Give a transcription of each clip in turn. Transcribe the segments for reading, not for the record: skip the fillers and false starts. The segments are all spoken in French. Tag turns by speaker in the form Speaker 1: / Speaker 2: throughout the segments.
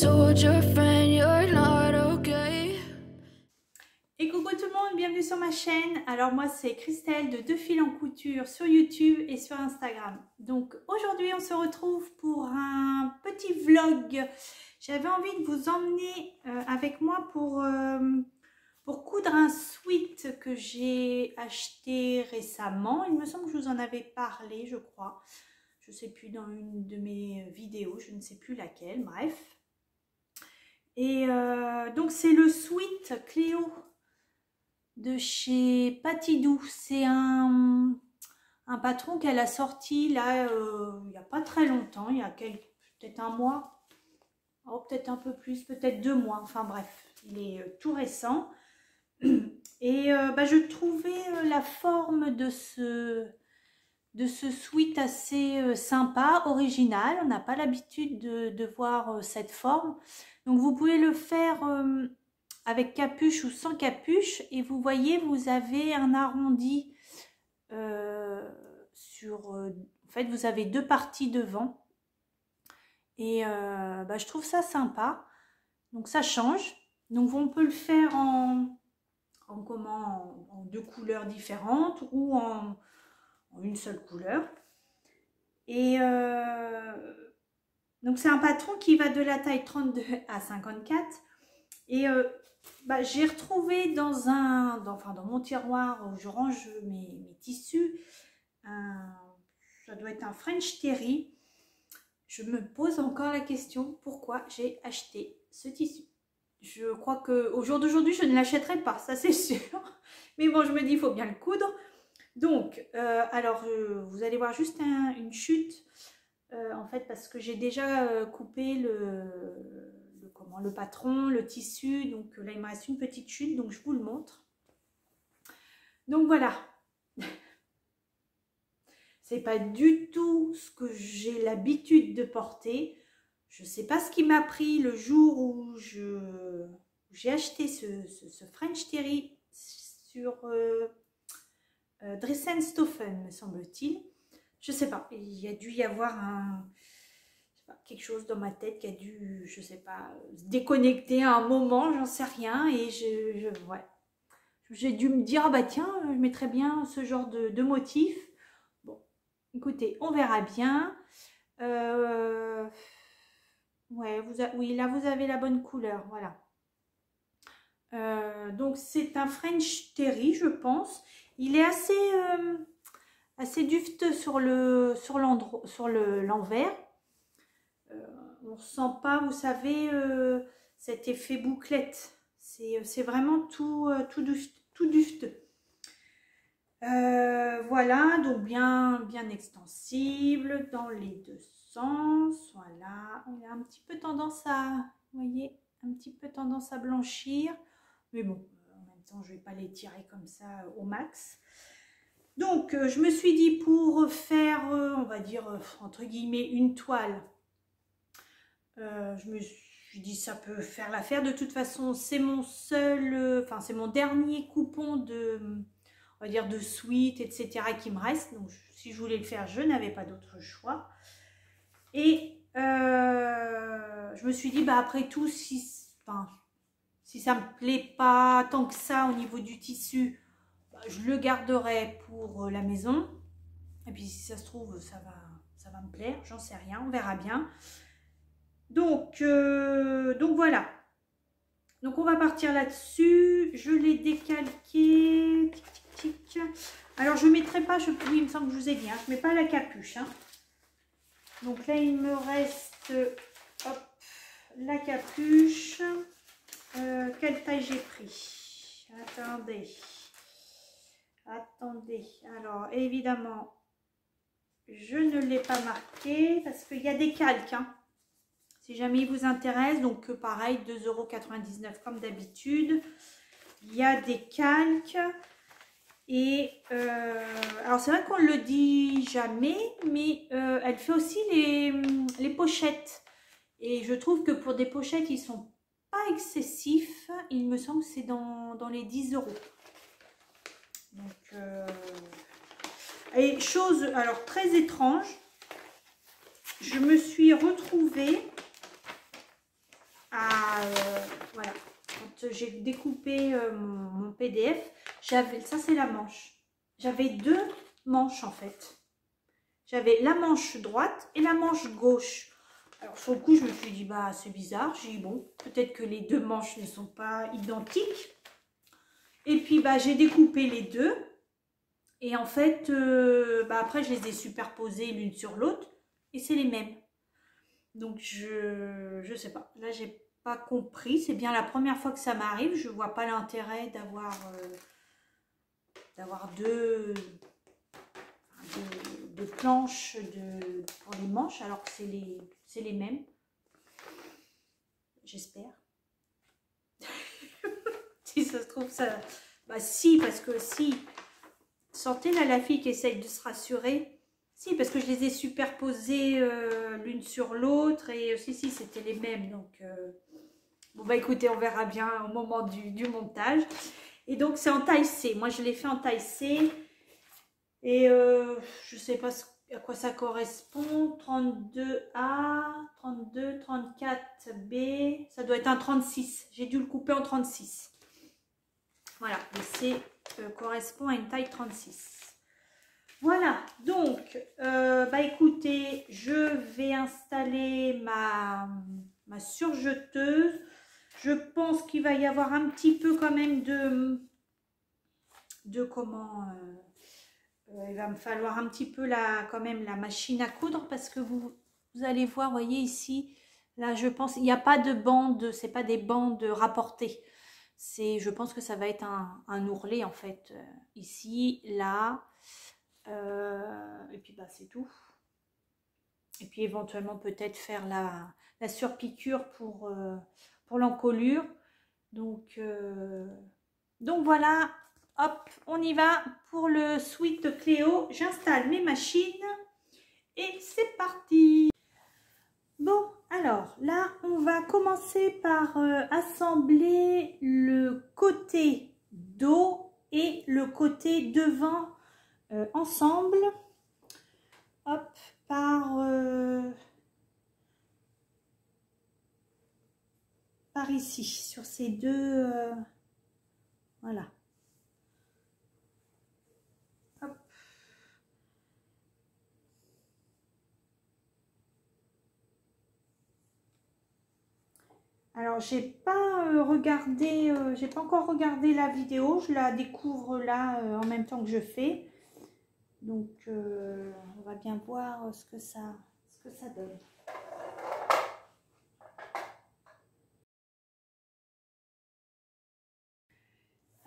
Speaker 1: told your friend you're not okay.
Speaker 2: Et coucou tout le monde, bienvenue sur ma chaîne. Alors moi c'est Christelle de Deux Fils en Couture sur YouTube et sur Instagram. Donc aujourd'hui on se retrouve pour un petit vlog. J'avais envie de vous emmener avec moi pour coudre un sweat que j'ai acheté récemment. Il me semble que je vous en avais parlé, je crois. Je ne sais plus, dans une de mes vidéos, je ne sais plus laquelle, bref. Et donc c'est le sweat Cléo de chez Patidou. C'est un patron qu'elle a sorti là il n'y a pas très longtemps, il y a peut-être un mois, oh, peut-être un peu plus, peut-être 2 mois, enfin bref, il est tout récent. Et je trouvais la forme de ce sweat assez sympa, original. On n'a pas l'habitude de voir cette forme. Donc vous pouvez le faire avec capuche ou sans capuche. Et vous voyez, vous avez un arrondi en fait, vous avez 2 parties devant. Et je trouve ça sympa. Donc ça change. Donc on peut le faire en 2 couleurs différentes ou en une seule couleur. Et donc c'est un patron qui va de la taille 32 à 54. Et j'ai retrouvé dans mon tiroir où je range mes tissus, ça doit être un French Terry. Je me pose encore la question pourquoi j'ai acheté ce tissu. Je crois qu'au jour d'aujourd'hui je ne l'achèterai pas, ça c'est sûr. Mais bon, je me dis il faut bien le coudre. Donc, vous allez voir juste une chute, en fait, parce que j'ai déjà coupé le patron, le tissu. Donc là, il me reste une petite chute, donc je vous le montre. Donc voilà. C'est pas du tout ce que j'ai l'habitude de porter. Je sais pas ce qui m'a pris le jour où j'ai acheté ce French Terry sur Dressenstoffen, me semble-t-il. Je sais pas, il y a dû y avoir quelque chose dans ma tête qui a dû, je sais pas, se déconnecter à un moment, j'en sais rien. Et j'ai dû me dire, ah bah tiens, je mettrais bien ce genre de motif. Bon, écoutez, on verra bien. Oui, là vous avez la bonne couleur, voilà. Donc c'est un French Terry, je pense. Il est assez dufteux sur l'envers. On ne sent pas, vous savez, cet effet bouclette. C'est vraiment tout dufteux. Voilà, donc bien extensible dans les 2 sens. Voilà, il a un petit peu tendance à, vous voyez, un petit peu tendance à blanchir. Mais bon, en même temps, je ne vais pas les tirer comme ça au max. Donc, je me suis dit pour faire, on va dire, entre guillemets, une toile, je me suis dit ça peut faire l'affaire. De toute façon, c'est mon c'est mon dernier coupon on va dire, de sweat, etc. qui me reste. Donc, si je voulais le faire, je n'avais pas d'autre choix. Et je me suis dit, après tout, si ça me plaît pas tant que ça au niveau du tissu, je le garderai pour la maison. Et puis si ça se trouve, ça va me plaire, j'en sais rien, on verra bien. Donc voilà. Donc on va partir là-dessus. Je l'ai décalqué. Tic, tic, tic. Alors je ne mettrai pas, oui, il me semble que je vous ai dit, hein, je ne mets pas la capuche. Hein. Donc là il me reste la capuche. Quelle taille j'ai pris? Attendez, alors évidemment je ne l'ai pas marqué parce qu'il y a des calques, hein, si jamais il vous intéresse. Donc pareil, 2,99 € comme d'habitude. Il y a des calques. Et alors c'est vrai qu'on ne le dit jamais, mais elle fait aussi les pochettes. Et je trouve que pour des pochettes, ils sont pas excessifs. Il me semble que c'est dans les 10 €. Donc, et chose alors très étrange, je me suis retrouvée j'ai découpé mon PDF, j'avais, ça c'est la manche. J'avais deux manches en fait. J'avais la manche droite et la manche gauche. Alors sur le coup, je me suis dit, bah c'est bizarre. J'ai dit, bon, peut-être que les deux manches ne sont pas identiques. Et puis, bah j'ai découpé les deux. Et en fait, bah, après, je les ai superposées l'une sur l'autre. Et c'est les mêmes. Donc, je sais pas. Là, j'ai pas compris. C'est bien la première fois que ça m'arrive. Je vois pas l'intérêt d'avoir deux planches pour les manches, alors que c'est les mêmes. J'espère. Si ça se trouve, ça... Bah si, parce que si... Sortez là la fille qui essaye de se rassurer. Si, parce que je les ai superposées l'une sur l'autre. Et si, c'était les mêmes. Donc, bon bah écoutez, on verra bien au moment du montage. Et donc, c'est en taille C. Moi, je l'ai fait en taille C. Et je sais pas à quoi ça correspond. 32A, 32, 34B. Ça doit être un 36. J'ai dû le couper en 36. Voilà, le C correspond à une taille 36. Voilà, donc, bah écoutez, je vais installer ma surjeteuse. Je pense qu'il va y avoir un petit peu quand même comment... il va me falloir un petit peu quand même la machine à coudre parce que vous allez voir, voyez ici, là je pense, il n'y a pas de bande, c'est pas des bandes rapportées. Je pense que ça va être un ourlet en fait, ici, là, et puis bah c'est tout. Et puis éventuellement peut-être faire la surpiqûre pour l'encolure. Donc voilà, hop, on y va pour le Sweet Cléo. J'installe mes machines et c'est parti. Bon, alors là, on va commencer par assembler le côté dos et le côté devant ensemble. Hop, par ici, sur ces deux... voilà. Hop. Alors, j'ai pas regardé, j'ai pas encore regardé la vidéo, je la découvre là en même temps que je fais. Donc, on va bien voir ce que ça donne.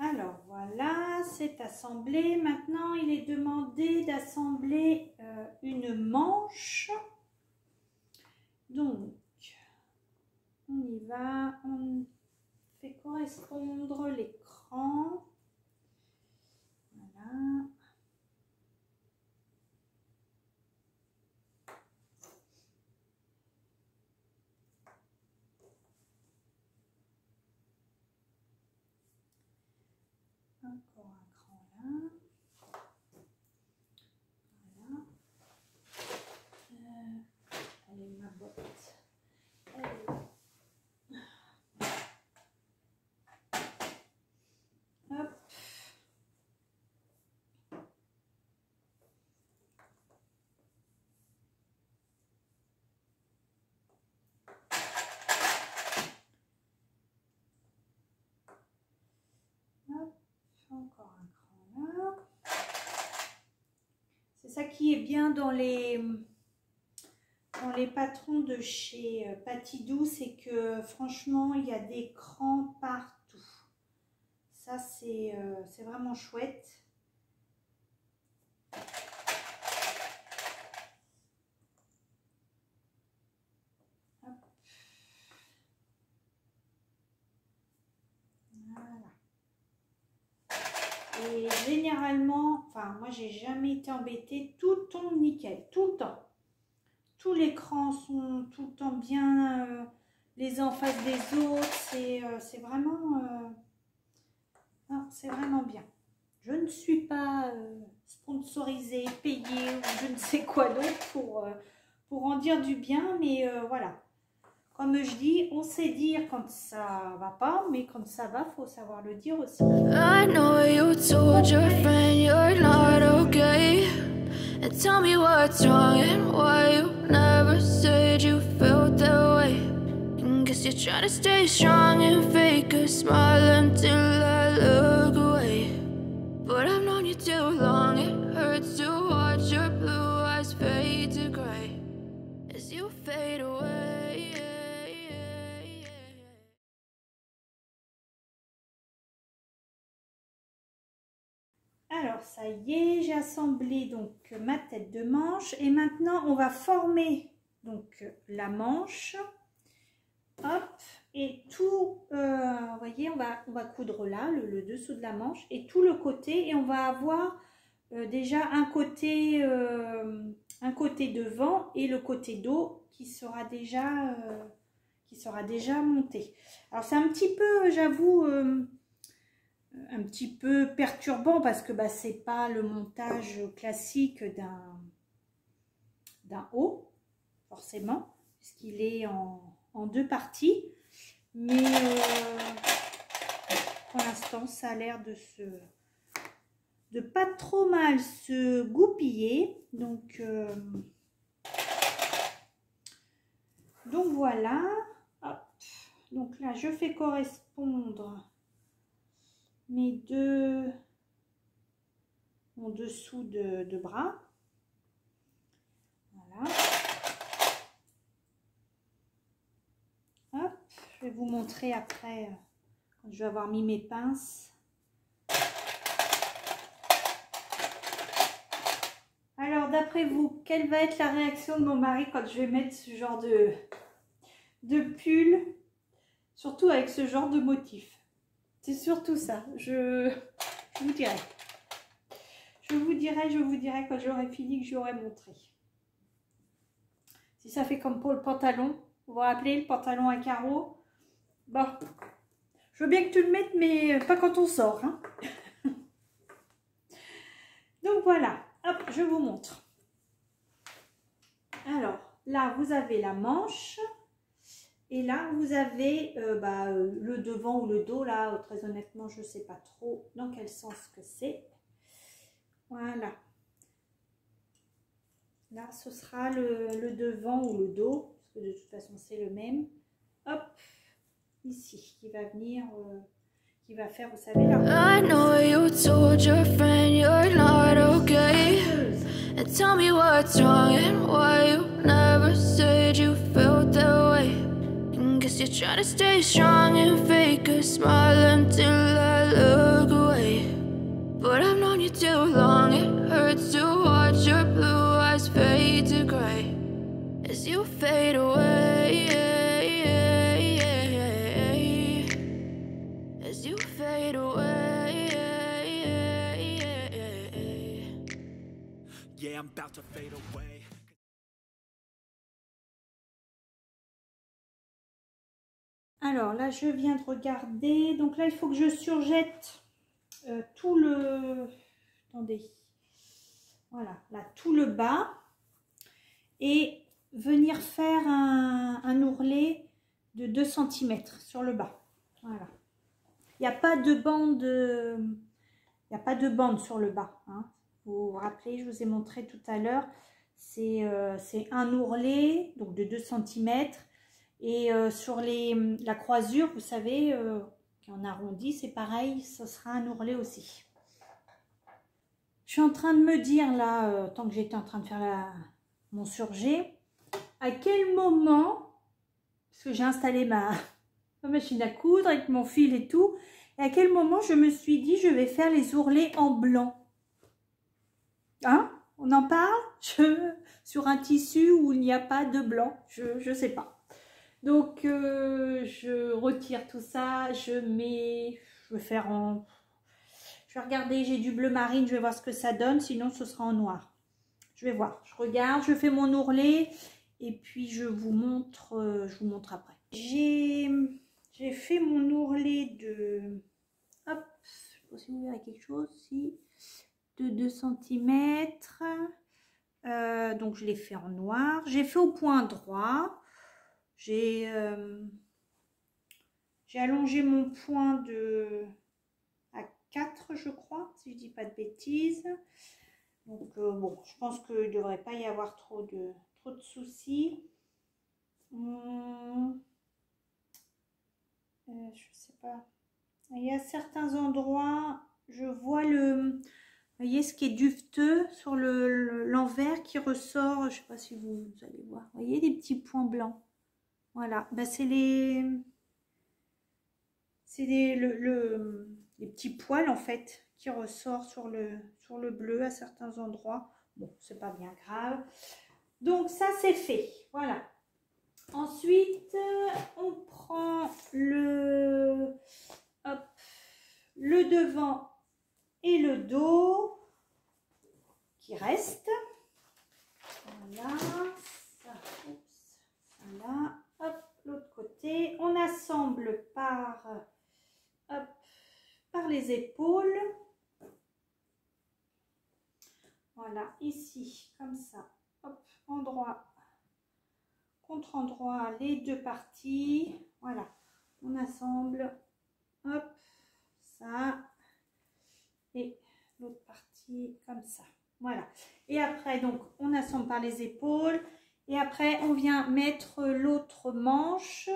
Speaker 2: Alors, voilà, c'est assemblé. Maintenant, il est demandé d'assembler une manche. Donc, on y va, on fait correspondre l'écran. Voilà. Encore un cran là. Voilà. Allez, ma botte. Elle est là. Hop. Hop. Encore un cran là. C'est ça qui est bien dans les patrons de chez Patidou, c'est que franchement, il y a des crans partout. Ça, c'est vraiment chouette. Hop. Voilà. Et généralement, enfin, moi, j'ai jamais été embêtée. Tout tombe nickel, tout le temps. Tous les crans sont tout le temps bien les uns en face des autres. C'est vraiment... c'est vraiment bien. Je ne suis pas sponsorisée, payée ou je ne sais quoi d'autre pour en dire du bien. Mais voilà. Comme je dis, on sait dire quand ça va pas, mais quand ça va, faut savoir le dire aussi.
Speaker 1: I know you told your friend you're not okay. And tell me what's wrong and why you never said you felt that way. And guess you're trying to stay strong and fake a smile until I look away. But I've known you too long, it hurts to watch your blue eyes fade to gray as you fade away.
Speaker 2: Alors ça y est, j'ai assemblé donc ma tête de manche et maintenant on va former donc la manche. Hop, et tout, vous voyez, on va coudre là le dessous de la manche et tout le côté et on va avoir déjà un côté devant et le côté dos qui sera déjà monté. Alors c'est un petit peu, j'avoue, un petit peu perturbant parce que bah, c'est pas le montage classique d'un haut, forcément, puisqu'il est en deux parties. Mais pour l'instant, ça a l'air de pas trop mal se goupiller. Donc voilà. Hop. Donc là, je fais correspondre mes deux en dessous de bras. Voilà. Hop, je vais vous montrer après quand je vais avoir mis mes pinces. Alors d'après vous, quelle va être la réaction de mon mari quand je vais mettre ce genre de pull, surtout avec ce genre de motif? C'est surtout ça, je vous dirai. Je vous dirai quand j'aurai fini, que j'aurai montré. Si ça fait comme pour le pantalon, vous vous rappelez, le pantalon à carreaux. Bon, je veux bien que tu le mettes, mais pas quand on sort. Hein. Donc voilà, hop, je vous montre. Alors, là, vous avez la manche. Et là, vous avez le devant ou le dos. Là, très honnêtement, je ne sais pas trop dans quel sens que c'est. Voilà. Là, ce sera le devant ou le dos. Parce que de toute façon, c'est le même. Hop, ici, qui va venir, qui va faire, vous savez, là.
Speaker 1: I know you told your friend you're not okay. And tell me what's wrong and why you never said you felt that way. And guess you're trying to stay strong and fake a smile until I look away. But I've known you too long, it hurts to watch your blue eyes fade to gray as you fade away. As you fade away. Yeah, I'm about to fade away.
Speaker 2: Alors là, je viens de regarder. Donc là, il faut que je surjette tout le... Attendez. Voilà, là, tout le bas. Et venir faire un ourlet de 2 cm sur le bas. Voilà. Il n'y a pas de bande, sur le bas. Hein. Vous vous rappelez, je vous ai montré tout à l'heure. C'est un ourlet, donc de 2 cm. Et sur la croisure, vous savez, qui en arrondi, c'est pareil, ce sera un ourlet aussi. Je suis en train de me dire, là, tant que j'étais en train de faire mon surjet, à quel moment, parce que j'ai installé ma machine à coudre avec mon fil et tout, et à quel moment je me suis dit, je vais faire les ourlets en blanc. Hein? On en parle? Sur un tissu où il n'y a pas de blanc, je sais pas. Donc, je retire tout ça, je vais regarder, j'ai du bleu marine, je vais voir ce que ça donne, sinon ce sera en noir. Je vais voir, je regarde, je fais mon ourlet et puis je vous montre après. J'ai fait mon ourlet de, hop, je sais pas si vous verrez quelque chose, si, de 2 cm. Donc, je l'ai fait en noir. J'ai fait au point droit. J'ai allongé mon point à 4, je crois, si je dis pas de bêtises. Donc bon, je pense qu'il ne devrait pas y avoir trop de soucis. Je sais pas. Il y a certains endroits, je vois vous voyez ce qui est duveteux sur l'envers qui ressort. Je sais pas si vous allez voir. Vous voyez les petits points blancs. Voilà, ben, c'est les petits poils en fait qui ressortent sur le bleu à certains endroits. Bon, c'est pas bien grave. Donc ça c'est fait. Voilà. Ensuite, on prend le devant et le dos qui reste. Voilà. Ça, oups, ça là. Hop, l'autre côté. On assemble par les épaules. Voilà, ici, comme ça. Hop, endroit contre endroit, les deux parties. Voilà, on assemble. Hop, ça. Et l'autre partie comme ça. Voilà. Et après, donc, on assemble par les épaules. Et après, on vient mettre l'autre manche.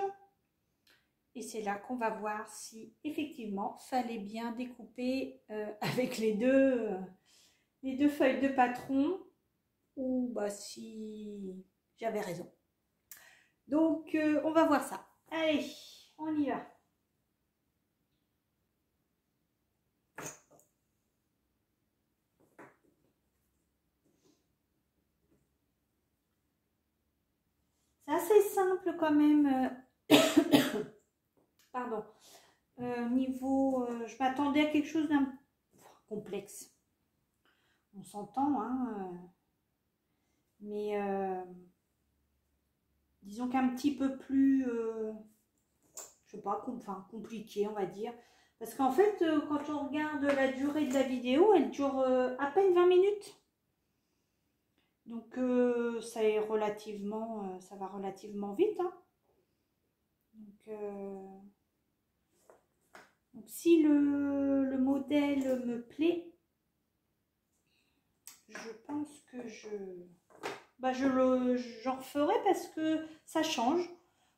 Speaker 2: Et c'est là qu'on va voir si, effectivement, fallait bien découper avec les deux feuilles de patron. Ou bah, si j'avais raison. Donc, on va voir ça. Allez, on y va. C'est assez simple quand même. Pardon. Niveau, je m'attendais à quelque chose d'un complexe. On s'entend, hein. Mais disons qu'un petit peu plus, je sais pas, compliqué, on va dire. Parce qu'en fait, quand on regarde la durée de la vidéo, elle dure à peine 20 minutes. Donc, ça va relativement vite. Hein. Donc, si le modèle me plaît, je pense que j'en referai parce que ça change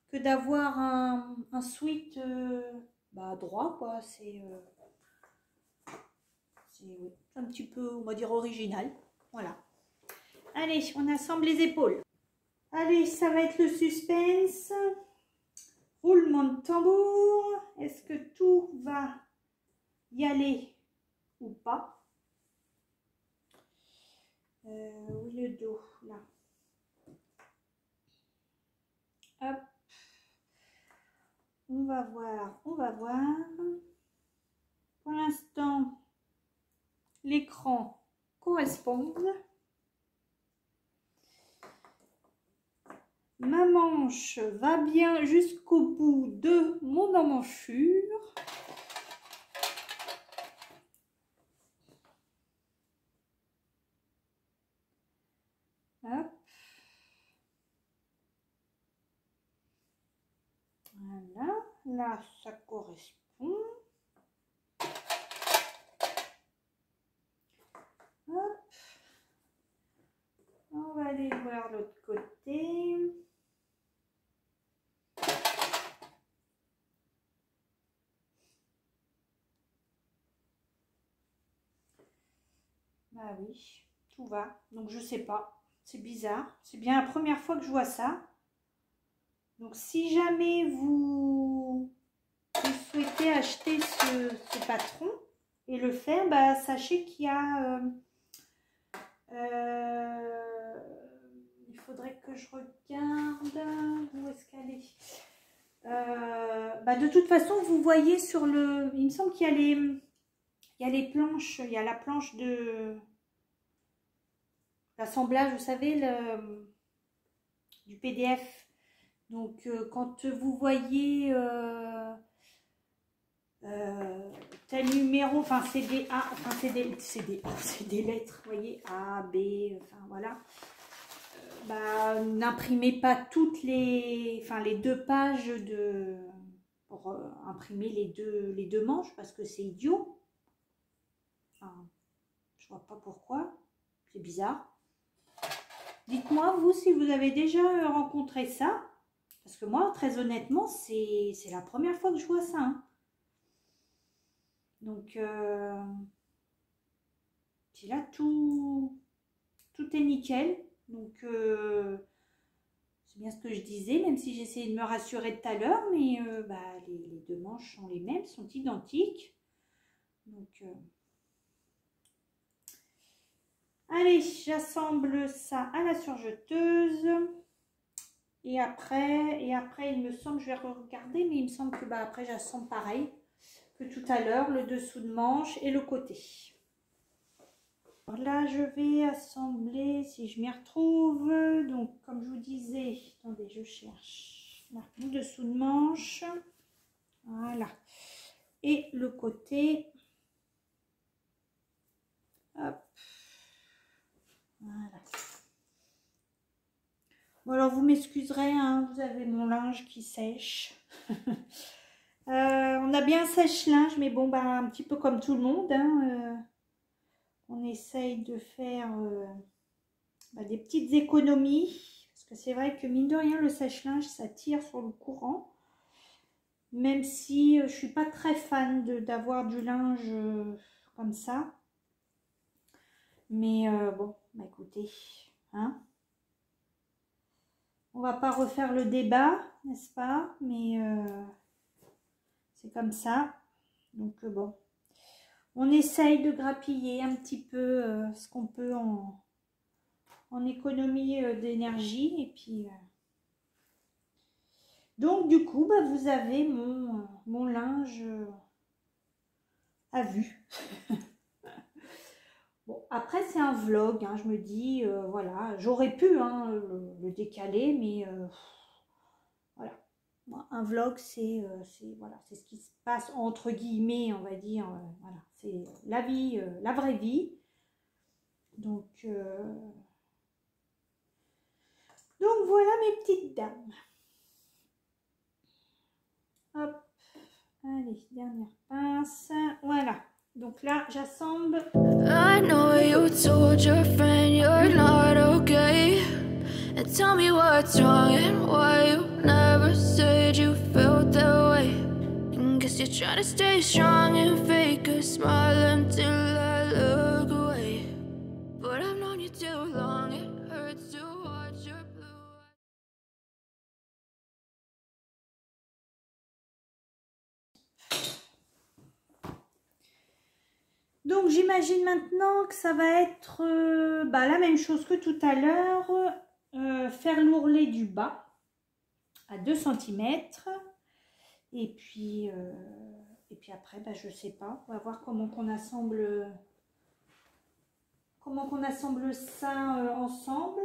Speaker 2: que d'avoir un sweat droit, quoi. C'est oui, un petit peu, on va dire, original. Voilà. Allez, on assemble les épaules. Allez, ça va être le suspense. Roulement de tambour. Est-ce que tout va y aller ou pas? Oui, le dos, là. Hop. On va voir, on va voir. Pour l'instant, l'écran correspond. Ma manche va bien jusqu'au bout de mon emmanchure. Hop. Voilà, là ça correspond. Hop. On va aller voir l'autre côté. Ah oui, tout va. Donc je sais pas, c'est bizarre. C'est bien la première fois que je vois ça. Donc si jamais vous souhaitez acheter ce patron et le faire, bah, sachez qu'il y a... il faudrait que je regarde où est-ce qu'elle est. De toute façon, vous voyez sur le... Il me semble qu'il y a les planches, il y a la planche de l'assemblage, vous savez, du PDF. Donc, quand vous voyez tel numéro, enfin, c'est des A, enfin, c'est des lettres, vous voyez, A, B, enfin, voilà. n'imprimez pas toutes les 2 pages pour imprimer les deux manches parce que c'est idiot. Enfin, je vois pas pourquoi, c'est bizarre. Dites-moi vous si vous avez déjà rencontré ça, parce que moi très honnêtement c'est la première fois que je vois ça. Hein. Donc puis là tout est nickel. Donc c'est bien ce que je disais, même si j'essayais de me rassurer tout à l'heure, mais les 2 manches sont les mêmes, sont identiques. Donc allez, j'assemble ça à la surjeteuse. Et après, il me semble, je vais regarder, mais il me semble que après j'assemble pareil que tout à l'heure, le dessous de manche et le côté. Alors là, je vais assembler, si je m'y retrouve, donc comme je vous disais, attendez, je cherche, là, le dessous de manche, voilà, et le côté, hop, voilà. Bon alors vous m'excuserez, hein, vous avez mon linge qui sèche. On a bien un sèche-linge, mais bon, un petit peu comme tout le monde, hein, on essaye de faire des petites économies. Parce que c'est vrai que mine de rien, le sèche-linge, ça tire sur le courant. Même si je suis pas très fan d'avoir du linge comme ça. Mais bon, écoutez, hein. On va pas refaire le débat, n'est-ce pas? Mais c'est comme ça. Donc bon, on essaye de grappiller un petit peu ce qu'on peut en économie d'énergie. Et puis donc du coup, vous avez mon linge à vue. Bon, après c'est un vlog, hein, je me dis, voilà, j'aurais pu hein, le décaler, mais voilà. Un vlog, c'est voilà, c'est ce qui se passe entre guillemets, on va dire, voilà, c'est la vie, la vraie vie. Donc voilà mes petites dames. Hop, allez, dernière pince, voilà. Donc là, j'assemble.
Speaker 1: I know you told your friend you're not okay, and tell me what's wrong and why you never said you felt that way. And guess you're trying to stay strong and fake a smile until I look away. But I've known you too long, it hurts to watch your blue
Speaker 2: Donc j'imagine maintenant que ça va être la même chose que tout à l'heure, faire l'ourlet du bas à 2 cm et puis après je sais pas, on va voir comment qu'on assemble ça ensemble.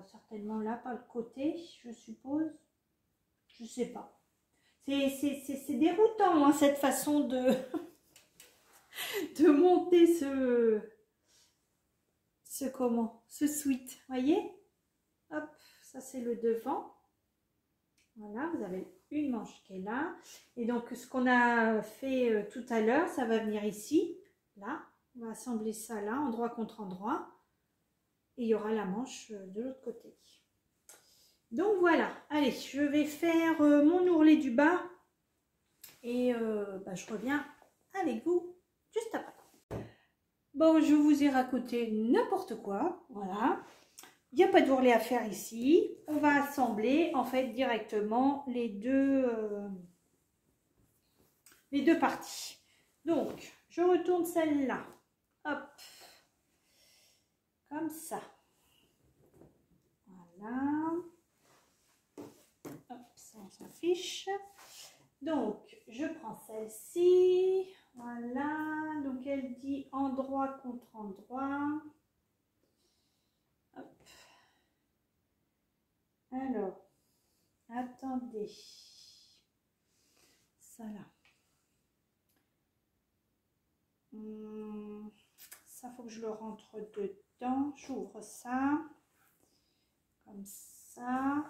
Speaker 2: Certainement là par le côté, je suppose, je sais pas, c'est déroutant hein, cette façon de de monter ce sweat, voyez, hop, ça c'est le devant, voilà, vous avez une manche qui est là, et donc ce qu'on a fait tout à l'heure, ça va venir ici, là, on va assembler ça là, endroit contre endroit, et il y aura la manche de l'autre côté. Donc voilà, allez, je vais faire mon ourlet du bas, et je reviens avec vous juste après. Bon, je vous ai raconté n'importe quoi, voilà. Il n'y a pas d'ourlet à faire ici. On va assembler en fait directement les deux parties. Donc, je retourne celle-là. Hop, comme ça. Voilà. Hop, ça on s'en fiche. Donc, je prends celle-ci. Voilà, donc elle dit endroit contre endroit. Hop. Alors, attendez. Ça là. Ça, faut que je le rentre dedans. J'ouvre ça. comme ça.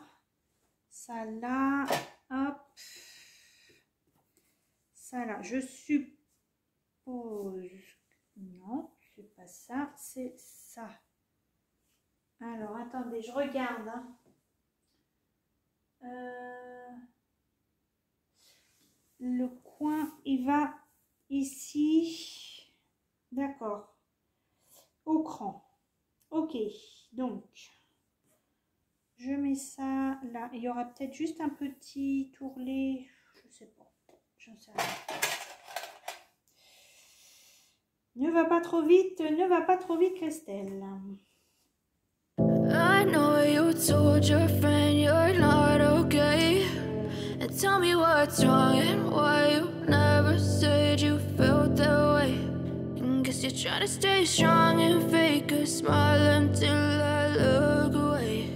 Speaker 2: Ça là, hop. Ça là, je suppose. Non, c'est pas ça, c'est ça. Alors, attendez, je regarde. Hein. Le coin, il va ici. D'accord. Au cran. Ok, donc, je mets ça là. Il y aura peut-être juste un petit tourlet. Je sais pas. J'en sais rien. Ne va pas trop vite, ne va pas trop vite, Christelle.
Speaker 1: I know you told your friend you're not okay. And tell me what's wrong and why you never said you felt that way. And guess you're trying to stay strong and fake a smile until I look away.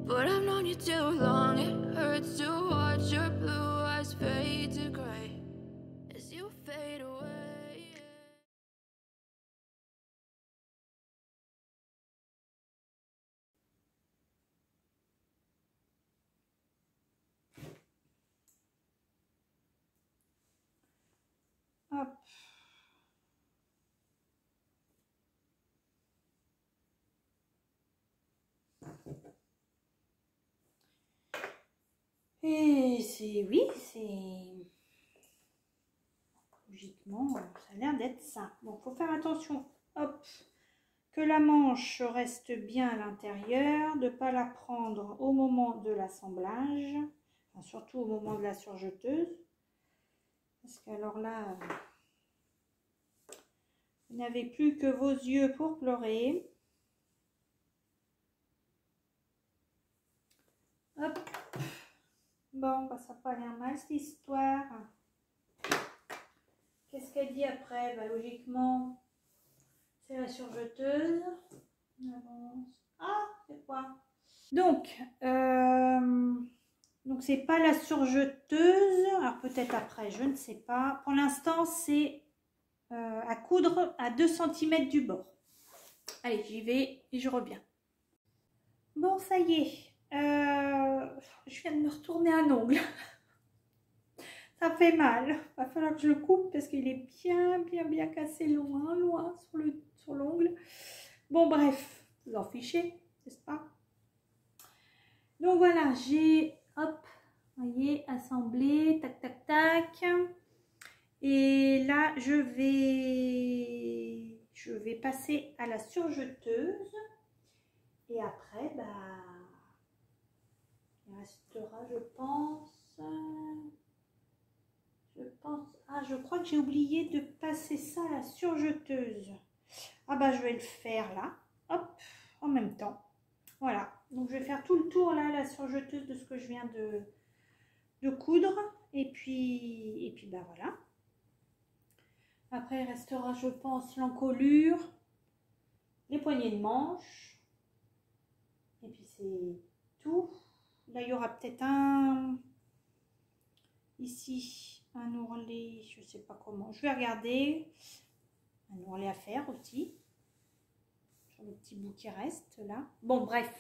Speaker 1: But I've known you too long, it hurts to watch your blue eyes fade to gray as you fade away.
Speaker 2: Hop. Et c'est, oui, c'est... Logiquement, ça a l'air d'être ça. Bon, faut faire attention, hop, que la manche reste bien à l'intérieur, de ne pas la prendre au moment de l'assemblage, enfin, surtout au moment de la surjeteuse. Parce qu'alors là, vous n'avez plus que vos yeux pour pleurer. Hop. Bon, bah, ça n'a pas l'air mal cette histoire. Qu'est-ce qu'elle dit après? Bah, logiquement, c'est la surjeteuse. On avance. Ah, c'est quoi? Donc c'est pas la surjeteuse. Alors peut-être après, je ne sais pas. Pour l'instant, c'est à coudre à 2 cm du bord. Allez, j'y vais et je reviens. Bon, ça y est. Je viens de me retourner un ongle. Ça fait mal. Il va falloir que je le coupe parce qu'il est bien cassé loin sur l'ongle. Bon, bref, vous en fichez, n'est-ce pas? Donc voilà, j'ai, hop, vous voyez, assemblé, tac. Et là, je vais passer à la surjeteuse. Et après, bah, il restera, je pense, ah, je crois que j'ai oublié de passer ça à la surjeteuse. Ah bah, je vais le faire là, hop, en même temps. Voilà, donc je vais faire tout le tour là, la surjeteuse de ce que je viens de coudre. Et puis bah voilà. Après, il restera, je pense, l'encolure, les poignées de manche. Et puis c'est tout. Là, il y aura peut-être ici, un ourlet, je ne sais pas comment. Je vais regarder. Un ourlet à faire aussi. Sur le petit bout qui reste là. Bon, bref.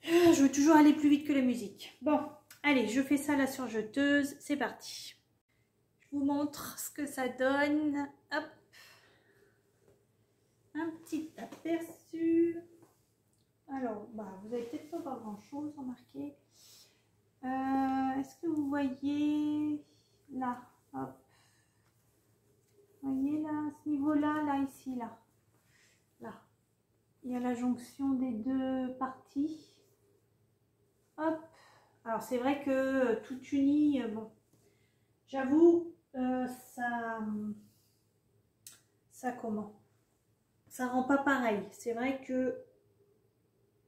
Speaker 2: Je veux toujours aller plus vite que la musique. Bon, allez, je fais ça à la surjeteuse. C'est parti. Je vous montre ce que ça donne. Hop. Un petit aperçu. Alors, bah, vous n'allez peut-être pas voir grand-chose, remarquez. Est-ce que vous voyez là, hop. Vous voyez là, à ce niveau-là, là, ici, là. Là. Il y a la jonction des deux parties. Hop. Alors, c'est vrai que tout uni, bon, j'avoue, ça comment? Ça rend pas pareil. C'est vrai que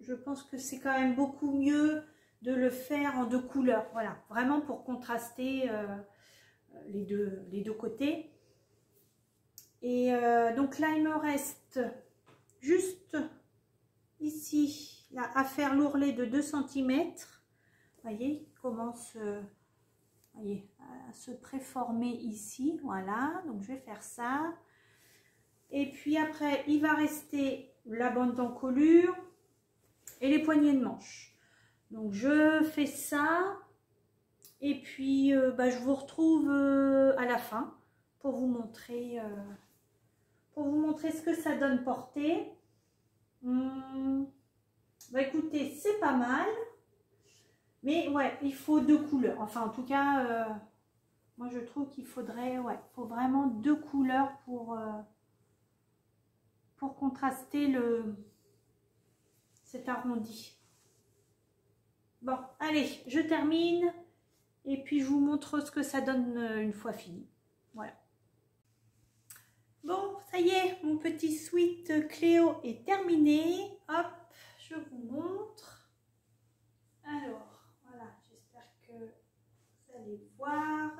Speaker 2: je pense que c'est quand même beaucoup mieux de le faire en 2 couleurs. Voilà, vraiment pour contraster les deux côtés. Et donc là, il me reste juste ici là, à faire l'ourlet de 2 cm. Vous voyez, il commence voyez, à se préformer ici. Voilà, donc je vais faire ça. Et puis après, il va rester la bande d'encolure. et les poignées de manche. Donc je fais ça et puis je vous retrouve à la fin pour vous montrer ce que ça donne porté. Écoutez, c'est pas mal, mais ouais, il faut 2 couleurs. Enfin, en tout cas, moi je trouve qu'il faudrait, faut vraiment 2 couleurs pour contraster cet arrondi. Bon, allez, je termine et puis je vous montre ce que ça donne une fois fini. Voilà. Bon, ça y est, mon petit sweat Cléo est terminé. Hop, je vous montre. Alors, voilà, j'espère que vous allez voir.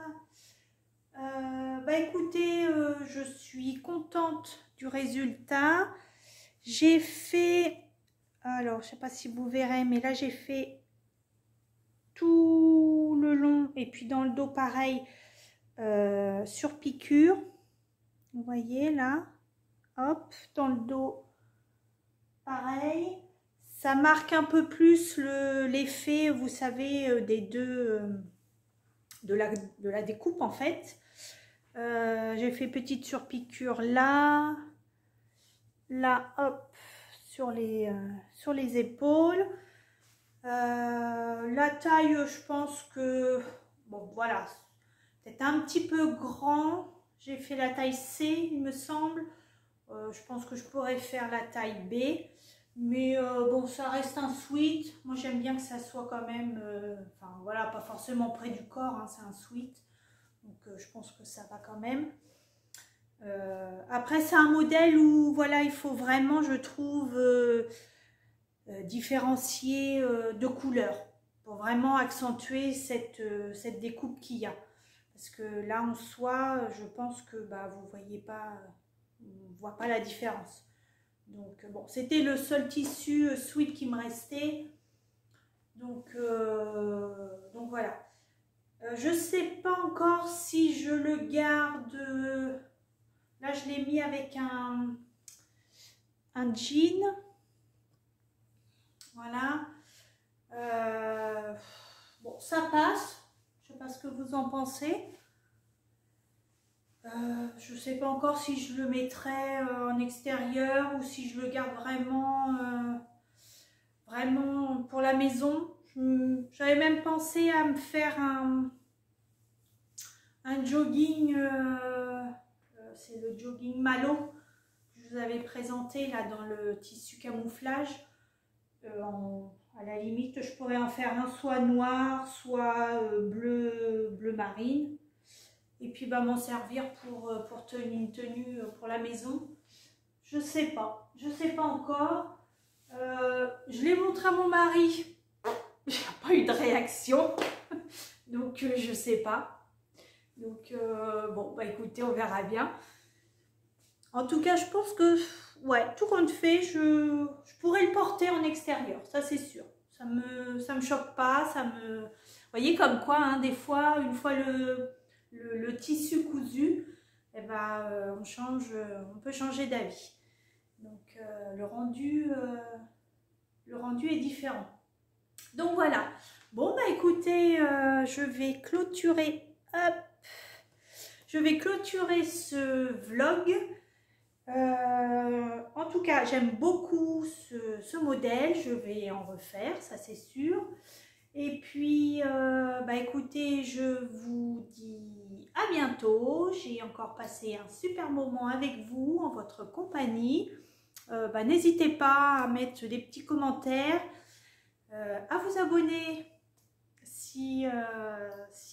Speaker 2: Écoutez, je suis contente du résultat. J'ai fait, alors je sais pas si vous verrez, mais là j'ai fait tout le long et puis dans le dos pareil, sur piqûre. Vous voyez là, hop, dans le dos pareil. Ça marque un peu plus l'effet, vous savez, des deux, de la découpe en fait. J'ai fait petite surpiqûre là, hop, sur les épaules. La taille, je pense que, bon voilà, peut-être un petit peu grand. J'ai fait la taille C, il me semble. Je pense que je pourrais faire la taille B. Mais bon, ça reste un sweat. Moi, j'aime bien que ça soit quand même, enfin voilà, pas forcément près du corps, hein, c'est un sweat. Donc, je pense que ça va quand même. Après, c'est un modèle où, voilà, il faut vraiment, je trouve, différencier de couleurs pour vraiment accentuer cette découpe qu'il y a. Parce que là, en soi, je pense que vous voyez pas, on voit pas la différence. Donc bon, c'était le seul tissu sweat qui me restait. Donc voilà. Je sais pas encore si je le garde. Là, je l'ai mis avec un jean. Voilà. Bon, ça passe. Je sais pas ce que vous en pensez. Je sais pas encore si je le mettrai en extérieur ou si je le garde vraiment, vraiment pour la maison. J'avais même pensé à me faire un jogging, c'est le jogging Malo que je vous avais présenté là dans le tissu camouflage. À la limite, je pourrais en faire un soit noir, soit bleu marine. Et puis m'en servir pour une tenue pour la maison. Je sais pas encore. Je l'ai montré à mon mari. Il n'y a pas eu de réaction. Donc je sais pas. Donc bon, écoutez, on verra bien. En tout cas, je pense que, ouais, tout compte fait, je pourrais le porter en extérieur, ça c'est sûr. Ça me choque pas, Vous voyez comme quoi, hein, des fois, une fois le tissu cousu, eh on peut changer d'avis. Donc le rendu est différent. Donc voilà. Bon écoutez, je vais clôturer. Hop, je vais clôturer ce vlog. En tout cas, j'aime beaucoup ce modèle. Je vais en refaire, ça c'est sûr. Et puis, écoutez, je vous dis à bientôt. J'ai encore passé un super moment avec vous, en votre compagnie. N'hésitez pas à mettre des petits commentaires, à vous abonner si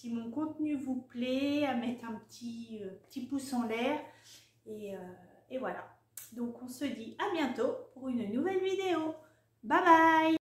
Speaker 2: mon contenu vous plaît, à mettre un petit pouce en l'air. Et voilà. Donc, on se dit à bientôt pour une nouvelle vidéo. Bye bye!